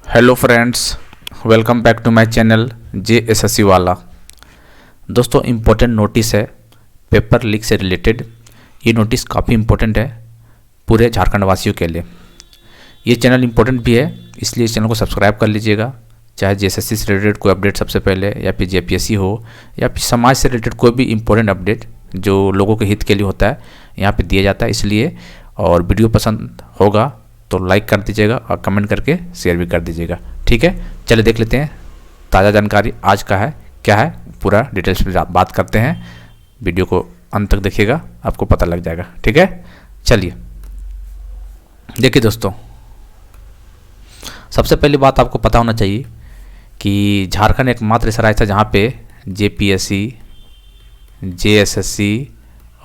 Hello friends, welcome back to my channel JSSC वाला। दोस्तों, important notice है paper leak से रिलेटेड। ये नोटिस काफ़ी इम्पोर्टेंट है पूरे झारखंड वासियों के लिए। ये चैनल इम्पोर्टेंट भी है, इसलिए इस चैनल को सब्सक्राइब कर लीजिएगा। चाहे JSSC से रिलेटेड कोई अपडेट सबसे पहले, या फिर JPSC हो, या फिर समाज से रिलेटेड कोई भी इम्पोर्टेंट अपडेट जो लोगों के हित के लिए होता है, यहाँ पे दिया जाता है। इसलिए और वीडियो पसंद होगा तो लाइक कर दीजिएगा और कमेंट करके शेयर भी कर दीजिएगा। ठीक है, चलिए देख लेते हैं ताज़ा जानकारी आज का है क्या है, पूरा डिटेल्स में बात करते हैं। वीडियो को अंत तक देखिएगा, आपको पता लग जाएगा। ठीक है, चलिए देखिए दोस्तों, सबसे पहली बात आपको पता होना चाहिए कि झारखंड एकमात्र ऐसा राज्य था जहाँ पे JPSC, JSSC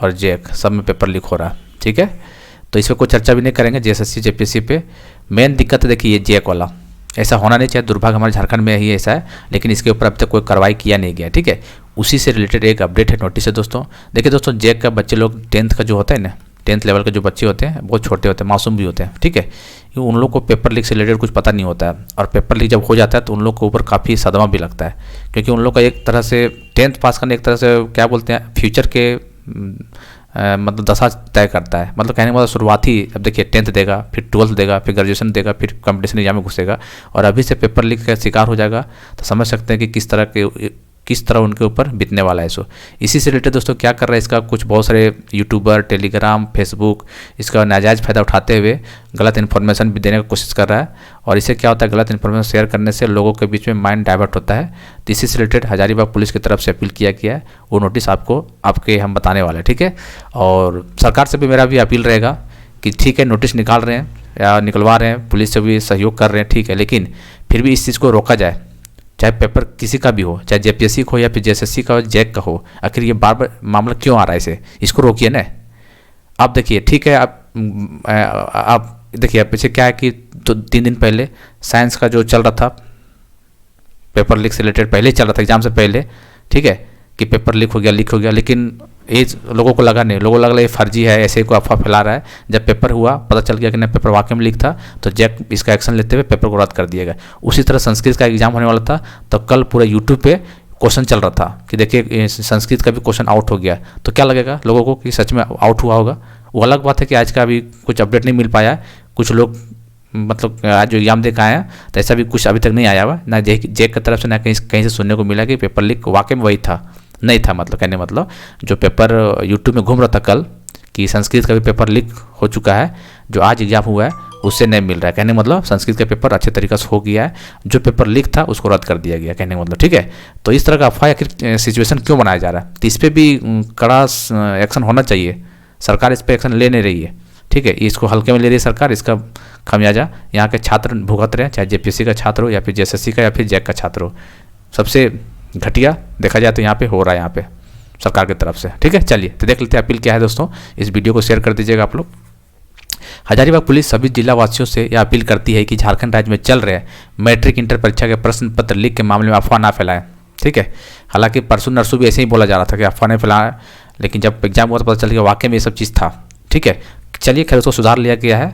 और JEC सब में पेपर लीक हो रहा है। ठीक है, तो इस पर कोई चर्चा भी नहीं करेंगे। JSSC JPSC पे मेन दिक्कत है, देखिए ये JEC वाला ऐसा होना नहीं चाहिए। दुर्भाग्य हमारे झारखंड में ही ऐसा है, लेकिन इसके ऊपर अब तक कोई कार्रवाई किया नहीं गया। ठीक है, उसी से रिलेटेड एक अपडेट है, नोटिस है दोस्तों। देखिए दोस्तों, JEC का बच्चे लोग 10th का जो होता है ना, 10th लेवल के जो बच्चे होते हैं बहुत छोटे होते हैं, मासूम भी होते हैं। ठीक है, उन लोग को पेपर लीक से रिलेटेड कुछ पता नहीं होता है, और पेपर लीक जब हो जाता है तो उन लोग के ऊपर काफ़ी सदमा भी लगता है, क्योंकि उन लोग का एक तरह से 10th पास करने एक तरह से क्या बोलते हैं फ्यूचर के मतलब दशा तय करता है। मतलब कहने का मतलब शुरुआती, अब देखिए 10th देगा, फिर 12th देगा, फिर ग्रेजुएशन देगा, फिर कंपटीशन एग्जाम में घुसेगा, और अभी से पेपर लीक का शिकार हो जाएगा, तो समझ सकते हैं कि किस तरह उनके ऊपर बीतने वाला है। सो इसी से रिलेटेड दोस्तों क्या कर रहा है, इसका कुछ बहुत सारे यूट्यूबर, टेलीग्राम, फेसबुक इसका नाजायज़ फ़ायदा उठाते हुए गलत इन्फॉर्मेशन भी देने की कोशिश कर रहा है। और इससे क्या होता है, गलत इन्फॉर्मेशन शेयर करने से लोगों के बीच में माइंड डाइवर्ट होता है। तो इसी से रिलेटेड हजारीबाग पुलिस की तरफ से अपील किया गया है, वो नोटिस आपको आपके हम बताने वाले हैं। ठीक है, और सरकार से भी मेरा भी अपील रहेगा कि ठीक है, नोटिस निकाल रहे हैं या निकलवा रहे हैं, पुलिस से भी सहयोग कर रहे हैं, ठीक है, लेकिन फिर भी इस चीज़ को रोका जाए। चाहे पेपर किसी का भी हो, चाहे JPSC का हो या फिर JSSC का हो, JEC का हो, आखिर ये बार बार मामला क्यों आ रहा है, इसको रोकिए ना। आप देखिए, ठीक है, आप देखिए पीछे क्या है कि 3 दिन पहले साइंस का जो चल रहा था पेपर लीक से रिलेटेड, पहले ही चल रहा था एग्जाम से पहले। ठीक है, कि पेपर लीक हो गया, लेकिन ये लोगों को लगा नहीं, लोगों को लगा ये फर्जी है, ऐसे ही कोई अफवाह फैला रहा है। जब पेपर हुआ, पता चल गया कि नहीं, पेपर वाकई में लीक था, तो JEC इसका एक्शन लेते हुए पेपर को रद्द कर दिया गया। उसी तरह संस्कृत का एग्जाम होने वाला था, तो कल पूरा यूट्यूब पे क्वेश्चन चल रहा था कि देखिए संस्कृत का भी क्वेश्चन आउट हो गया। तो क्या लगेगा लोगों को कि सच में आउट हुआ होगा। वो अलग बात है कि आज का अभी कुछ अपडेट नहीं मिल पाया है। कुछ लोग मतलब आज जो एग्जाम दे के आए हैं, तो ऐसा भी कुछ अभी तक नहीं आया हुआ, ना JEC की तरफ से, ना कहीं से सुनने को मिला कि पेपर लीक वाकई में वही था, नहीं था। मतलब कहने मतलब जो पेपर यूट्यूब में घूम रहा था कल कि संस्कृत का भी पेपर लीक हो चुका है, जो आज एग्जाम हुआ है उससे नहीं मिल रहा है। कहने मतलब संस्कृत का पेपर अच्छे तरीके से हो गया है, जो पेपर लीक था उसको रद्द कर दिया गया, कहने मतलब। ठीक है, तो इस तरह का अफवाह आखिर सिचुएशन क्यों बनाया जा रहा है, तो इस पर भी कड़ा एक्शन होना चाहिए। सरकार इस पर एक्शन ले नहीं रही है। ठीक है, इसको हल्के में ले रही है सरकार, इसका खमियाजा यहाँ के छात्र भुगत रहे हैं, चाहे JPSC का छात्र हो या फिर JSSC का या फिर JEC का छात्र हो। सबसे घटिया देखा जाए तो यहाँ पे हो रहा है, यहाँ पे सरकार की तरफ से। ठीक है, चलिए तो देख लेते हैं अपील क्या है दोस्तों। इस वीडियो को शेयर कर दीजिएगा आप लोग। हजारीबाग पुलिस सभी जिला वासियों से यह अपील करती है कि झारखंड राज्य में चल रहे मैट्रिक इंटर परीक्षा के प्रश्न पत्र लीक के मामले में अफवाह ना फैलाएं। ठीक है, हालांकि परसों नरसों भी ऐसे ही बोला जा रहा था कि अफवाह नहीं फैलाएं, लेकिन जब एग्जाम हुआ तो पता चल गया वाकई में ये सब चीज़ था। ठीक है, चलिए खैर उसको सुधार लिया गया है।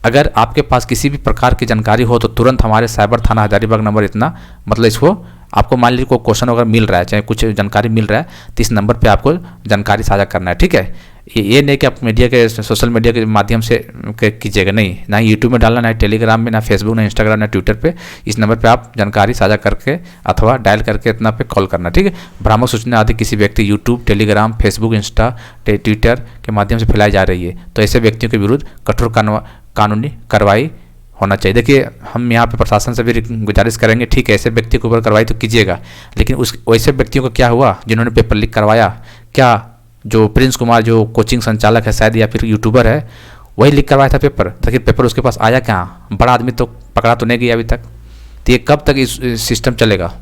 अगर आपके पास किसी भी प्रकार की जानकारी हो तो तुरंत हमारे साइबर थाना हजारीबाग नंबर इतना, मतलब इसको आपको मान लीजिए कोई क्वेश्चन अगर मिल रहा है, चाहे कुछ जानकारी मिल रहा है, तो इस नंबर पे आपको जानकारी साझा करना है। ठीक है, ये नहीं कि आप मीडिया के सोशल मीडिया के माध्यम से कीजिएगा, नहीं, ना यूट्यूब में डालना, ना टेलीग्राम में, ना फेसबुक, ना इंस्टाग्राम, ना ट्विटर पे। इस नंबर पे आप जानकारी साझा करके अथवा डायल करके इतना पे कॉल करना। ठीक है, भ्रामक सूचना आदि किसी व्यक्ति YouTube, Telegram, Facebook, Insta, Twitter के माध्यम से फैलाई जा रही है, तो ऐसे व्यक्तियों के विरुद्ध कठोर कानूनी कार्रवाई होना चाहिए। देखिए, हम यहाँ पे प्रशासन से भी गुजारिश करेंगे, ठीक है, ऐसे व्यक्ति के ऊपर कार्रवाई तो कीजिएगा, लेकिन उस वैसे व्यक्तियों को क्या हुआ जिन्होंने पेपर लीक करवाया? क्या जो प्रिंस कुमार जो कोचिंग संचालक है शायद, या फिर यूट्यूबर है, वही लीक करवाया था पेपर, ताकि पेपर उसके पास आया कहाँ? बड़ा आदमी तो पकड़ा तो नहीं गया अभी तक। तो ये कब तक इस सिस्टम चलेगा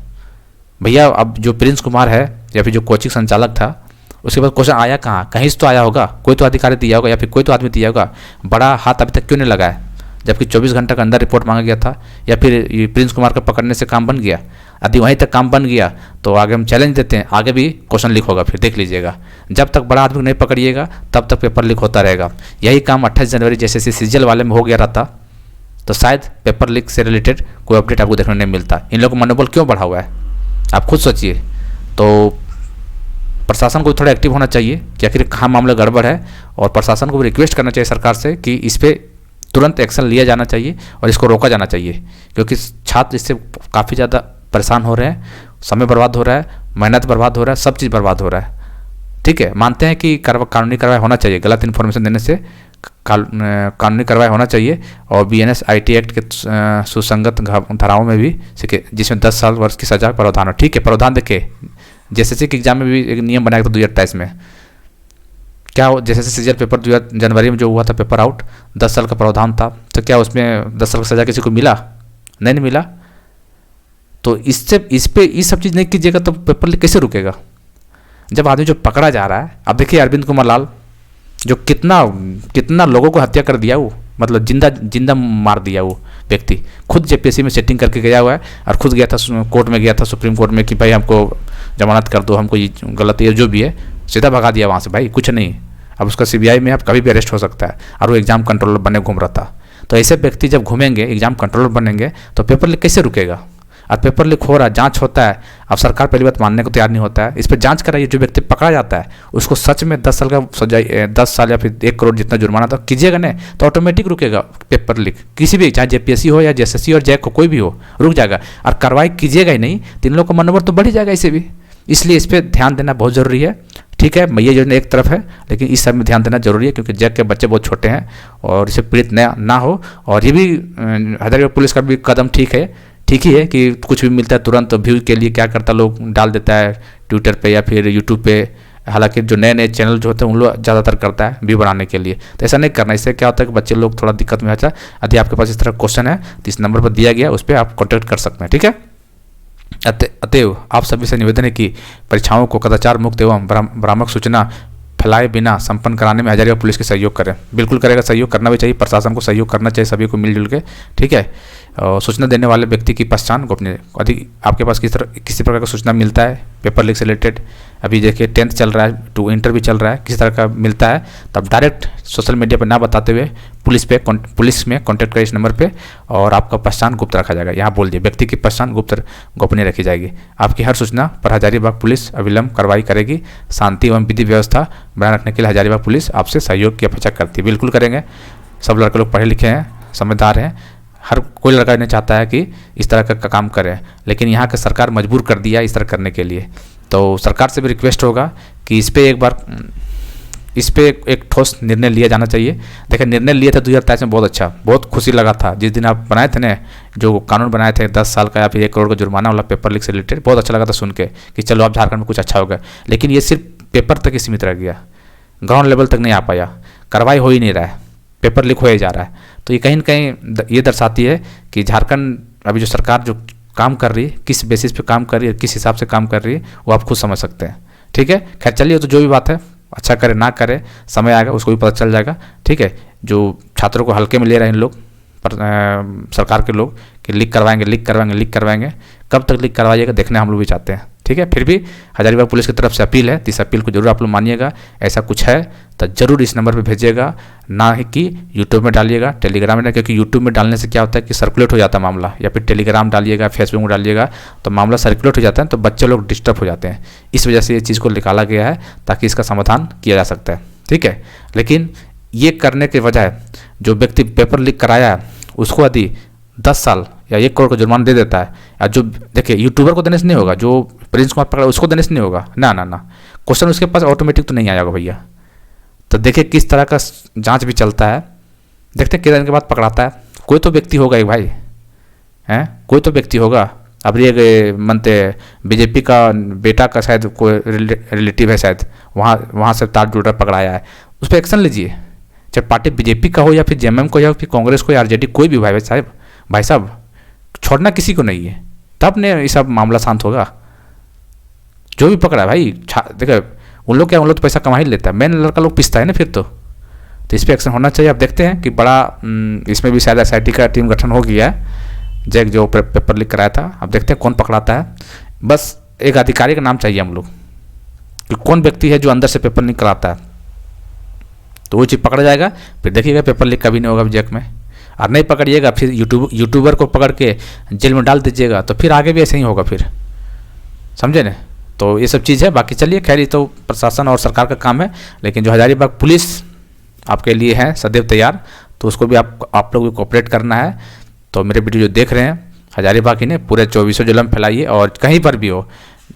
भैया? अब जो प्रिंस कुमार है या फिर जो कोचिंग संचालक था, उसके बाद क्वेश्चन आया कहाँ? कहीं से तो आया होगा, कोई तो अधिकारी दिया होगा या फिर कोई तो आदमी दिया होगा। बड़ा हाथ अभी तक क्यों नहीं लगा है, जबकि 24 घंटे के अंदर रिपोर्ट मांगा गया था? या फिर ये प्रिंस कुमार को पकड़ने से काम बन गया? यदि वहीं तक काम बन गया तो आगे हम चैलेंज देते हैं, आगे भी क्वेश्चन लीक होगा, फिर देख लीजिएगा। जब तक बड़ा आदमी नहीं पकड़िएगा तब तक पेपर लीक होता रहेगा। यही काम 28 जनवरी JSSC सीजल वाले में हो गया रहा था। तो शायद पेपर लीक से रिलेटेड कोई अपडेट आपको देखने नहीं मिलता। इन लोगों का मनोबल क्यों बढ़ा हुआ है, आप खुद सोचिए। तो प्रशासन को थोड़ा एक्टिव होना चाहिए कि आखिर कहाँ मामला गड़बड़ है, और प्रशासन को भी रिक्वेस्ट करना चाहिए सरकार से कि इस पर तुरंत एक्शन लिया जाना चाहिए और इसको रोका जाना चाहिए, क्योंकि छात्र इससे काफ़ी ज़्यादा परेशान हो रहे हैं, समय बर्बाद हो रहा है, मेहनत बर्बाद हो रहा है, सब चीज़ बर्बाद हो रहा है। ठीक है, मानते हैं कि कानूनी कार्रवाई होना चाहिए, गलत इन्फॉर्मेशन देने से कानूनी कार्रवाई होना चाहिए, और BNS IT एक्ट के सुसंगत धाराओं में भी जिसमें 10 साल वर्ष की सजा प्रावधान हो। ठीक है, प्रावधान देखिए JSSC के एग्जाम में भी एक नियम बनाया था 2028 में, क्या JSSC CGL पेपर जनवरी में जो हुआ था पेपर आउट, 10 साल का प्रावधान था, तो क्या उसमें 10 साल की सज़ा किसी को मिला? नहीं मिला। तो इस सब चीज़ नहीं कीजिएगा तो पेपर लीक कैसे रुकेगा? जब आदमी जो पकड़ा जा रहा है, अब देखिए अरविंद कुमार लाल जो कितना लोगों को हत्या कर दिया, वो मतलब जिंदा मार दिया वो व्यक्ति, खुद JPSC में सेटिंग करके गया हुआ है, और खुद गया था कोर्ट में, गया था सुप्रीम कोर्ट में कि भाई हमको जमानत कर दो, हमको ये गलत है जो भी है, सीधा भगा दिया वहाँ से, भाई कुछ नहीं। अब उसका CBI में अब कभी भी अरेस्ट हो सकता है, और वो एग्जाम कंट्रोलर बने घूम रहा था। तो ऐसे व्यक्ति जब घूमेंगे, एग्जाम कंट्रोलर बनेंगे, तो पेपर लीक कैसे रुकेगा? और पेपर लीक हो रहा है, जांच होता है, अब सरकार पहली बात मानने को तैयार नहीं होता है। इस पर जांच कराइए, जो व्यक्ति पकड़ा जाता है उसको सच में 10 साल का सजा, 10 साल या फिर 1 करोड़ जितना जुर्माना तो कीजिएगा नहीं, तो ऑटोमेटिक रुकेगा पेपर लीक, किसी भी, चाहे JPSC हो या JSSC और JEC को कोई भी हो, रुक जाएगा। और कार्रवाई कीजिएगा ही नहीं तो इन लोगों का मनोबल तो बढ़ ही जाएगा इसे भी। इसलिए इस पर ध्यान देना बहुत ज़रूरी है। ठीक है, ये योजना एक तरफ है, लेकिन इस सब में ध्यान देना जरूरी है, क्योंकि JEC के बच्चे बहुत छोटे हैं और इसे पीड़ित ना हो। और ये भी हजारीबाग पुलिस का भी कदम ठीक ही है कि कुछ भी मिलता है तुरंत व्यू के लिए क्या करता लोग डाल देता है ट्विटर पे या फिर यूट्यूब पे। हालांकि जो नए चैनल जो होते हैं उन लोग ज़्यादातर करता है व्यू बनाने के लिए, तो ऐसा नहीं करना। इससे क्या होता है कि बच्चे लोग थोड़ा दिक्कत में आता है। यदि आपके पास इस तरह क्वेश्चन है तो इस नंबर पर दिया गया, उस पर आप कॉन्टैक्ट कर सकते हैं। ठीक है, अतएव आप सभी से निवेदन है कि परीक्षाओं को कदाचार मुक्त एवं भ्रामक सूचना फैलाए बिना संपन्न कराने में हजारीबाग पुलिस के सहयोग करें। बिल्कुल करेगा, सहयोग करना भी चाहिए, प्रशासन को सहयोग करना चाहिए, सभी को मिलजुल के। ठीक है, सूचना देने वाले व्यक्ति की पहचान गोपनीय। यदि आपके पास किसी प्रकार का सूचना मिलता है पेपर लीक से रिलेटेड, अभी देखिए 10th चल रहा है, टू इंटर भी चल रहा है, किसी तरह का मिलता है तो आप डायरेक्ट सोशल मीडिया पर ना बताते हुए पुलिस में कॉन्टैक्ट करें इस नंबर पे, और आपका पहचान गुप्त रखा जाएगा। यहाँ बोल दिए व्यक्ति की पहचान गोपनीय रखी जाएगी। आपकी हर सूचना पर हजारीबाग पुलिस अविलंब कार्रवाई करेगी। शांति एवं विधि व्यवस्था बनाए रखने के लिए हजारीबाग पुलिस आपसे सहयोग की अपेक्षा करती है। बिल्कुल करेंगे, सब लड़के लोग पढ़े लिखे हैं, समझदार हैं, हर कोई लड़का नहीं चाहता है कि इस तरह का काम करें, लेकिन यहाँ की सरकार मजबूर कर दिया इस तरह करने के लिए। तो सरकार से भी रिक्वेस्ट होगा कि इस पे एक ठोस निर्णय लिया जाना चाहिए। देखिए निर्णय लिए थे 2023 में, बहुत अच्छा, बहुत खुशी लगा था जिस दिन आप बनाए थे ना, जो कानून बनाए थे 10 साल का या फिर 1 करोड़ का जुर्माना वाला पेपर लीक से रिलेटेड, बहुत अच्छा लगा था सुन के कि चलो अब झारखंड में कुछ अच्छा होगा। लेकिन ये सिर्फ पेपर तक ही सीमित रह गया, ग्राउंड लेवल तक नहीं आ पाया, कार्रवाई हो ही नहीं रहा है, पेपर लीक हो जा रहा है। तो ये कहीं ना कहीं ये दर्शाती है कि झारखंड अभी जो सरकार जो काम कर रही है, किस बेसिस पे काम कर रही है, किस हिसाब से काम कर रही है, वो आप खुद समझ सकते हैं। ठीक है, खैर चलिए, तो जो भी बात है, अच्छा करे ना करे, समय आएगा उसको भी पता चल जाएगा। ठीक है, जो छात्रों को हल्के में ले रहे हैं इन लोग सरकार के लोग कि लीक करवाएंगे, कब तक लीक करवाइएगा देखने हम लोग भी चाहते हैं। ठीक है, फिर भी हजारीबाग पुलिस की तरफ से अपील है, तो इस अपील को जरूर आप लोग मानिएगा। ऐसा कुछ है तो जरूर इस नंबर पे भेजिएगा, ना ही कि यूट्यूब में डालिएगा, टेलीग्राम में, क्योंकि यूट्यूब में डालने से क्या होता है कि सर्कुलेट हो जाता है मामला, या फिर टेलीग्राम डालिएगा, फेसबुक में डालिएगा तो मामला सर्कुलेट हो जाता है, तो बच्चे लोग डिस्टर्ब हो जाते हैं। इस वजह से ये चीज़ को निकाला गया है ताकि इसका समाधान किया जा सकता है। ठीक है, लेकिन ये करने के बजाय जो व्यक्ति पेपर लीक कराया है उसको यदि 10 साल या 1 करोड़ का जुर्माना दे देता है, या जो देखिए यूट्यूबर को देने से नहीं होगा, जो प्रिंस कुमार पकड़ा उसको देने से नहीं होगा, ना, क्वेश्चन उसके पास ऑटोमेटिक तो नहीं आएगा भैया। तो देखिए किस तरह का जांच भी चलता है, देखते हैं कितने दिन के बाद पकड़ाता है। कोई तो व्यक्ति होगा एक भाई, हैं, कोई तो व्यक्ति होगा। अब ये मनते BJP का बेटा का शायद कोई रिलेटिव है, शायद वहाँ से तार जुड़ पकड़ाया है, उस पर एक्शन लीजिए, चाहे पार्टी BJP का हो या फिर JMM को या फिर कांग्रेस को या RJD, कोई भी भाई साहब छोड़ना किसी को नहीं है, तब ने ये सब मामला शांत होगा। जो भी पकड़ा भाई, देखो उन लोग तो पैसा कमा ही लेता है, मेन लड़का लोग पिसता है ना फिर तो इस पर एक्शन होना चाहिए। अब देखते हैं कि बड़ा इसमें भी शायद SIT का टीम गठन हो गया है, JEC जो पेपर लीक कराया था। अब देखते हैं कौन पकड़ाता है, बस एक अधिकारी का नाम चाहिए हम लोग कि कौन व्यक्ति है जो अंदर से पेपर लीक कराता है, तो वो चीज़ पकड़ा जाएगा। फिर देखिएगा पेपर लीक कभी नहीं होगा JEC में। और नहीं पकड़िएगा फिर यूट्यूबर को पकड़ के जेल में डाल दीजिएगा, तो फिर आगे भी ऐसे ही होगा फिर, समझे ना। तो ये सब चीज़ है। बाकी चलिए खैर ये तो प्रशासन और सरकार का काम है, लेकिन जो हजारीबाग पुलिस आपके लिए है सदैव तैयार, तो उसको भी आप लोग भी कोऑपरेट करना है। तो मेरे वीडियो जो देख रहे हैं हजारीबाग ही ने पूरे 24 जिलों में फैलाइए, और कहीं पर भी हो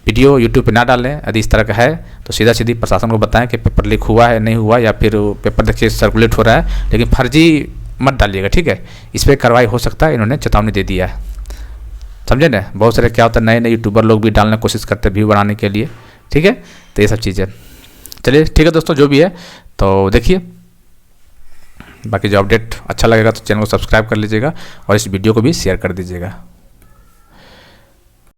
वीडियो यूट्यूब पे ना डालें। यदि इस तरह का है तो सीधा सीधी प्रशासन को बताएं कि पेपर लीक हुआ है नहीं हुआ, या फिर पेपर देखिए सर्कुलेट हो रहा है, लेकिन फर्जी मत डालिएगा, ठीक है। इस पर कार्रवाई हो सकता है, इन्होंने चेतावनी दे दिया है, समझे ना। बहुत सारे क्या होता है नए नए यूट्यूबर लोग भी डालने की कोशिश करते हैं व्यू बनाने के लिए, ठीक है। तो ये सब चीज़ें चलिए ठीक है दोस्तों, जो भी है तो देखिए। बाकी जो अपडेट अच्छा लगेगा तो चैनल को सब्सक्राइब कर लीजिएगा और इस वीडियो को भी शेयर कर दीजिएगा।